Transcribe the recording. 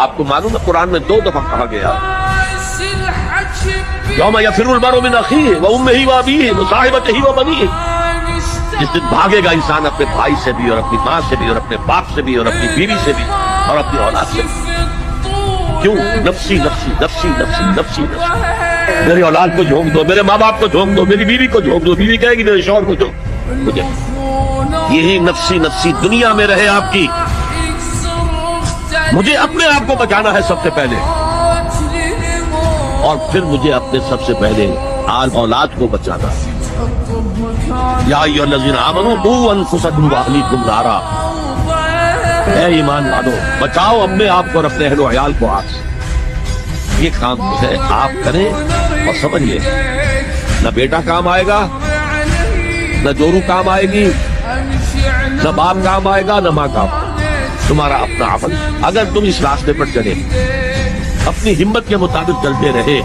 آپ کو معلوم ہے قرآن میں 2 دفعہ کہا گیا یوم یفر المرء من اخیہ وامہ وابیہ وصاحبتہ وبنیہ، جس دن بھاگے گا انسان اپنے بھائی سے بھی اور اپنی ماں سے بھی اور اپنے باپ سے بھی اور اپنی بیوی سے بھی اور اپنی اولاد سے بھی۔ کیوں؟ نفسی نفسی نفسی نفسی نفسی نفسی، میری اولاد کو جھونک دو، میرے ماں باپ کو جھونک دو، میری بیوی کو جھونک دو، بیوی کہے گی میرے شوہر کو جھونک مجھے۔ یہی نفسی نفسی دنیا میں رہے آپ کی، مجھے اپنے آپ کو بچانا ہے سب سے پہلے، اور پھر مجھے اپنے سب سے پہلے آل اولاد کو بچانا ہے۔ یا ایھا الذین آمنوا قوا انفسکم واہلیکم نارا، اے ایمان والو بچاؤ اپنے آپ کو اور اپنے اہل و عیال کو آگ سے۔ یہ کام ہے آپ کریں اور سمجھیے، نہ بیٹا کام آئے گا، نہ جورو کام آئے گی، نہ باپ کام آئے گا، نہ ماں کام، تمہارا اپنا عمل۔ اگر تم اس راستے پر چلے، اپنی ہمت کے مطابق چلتے رہے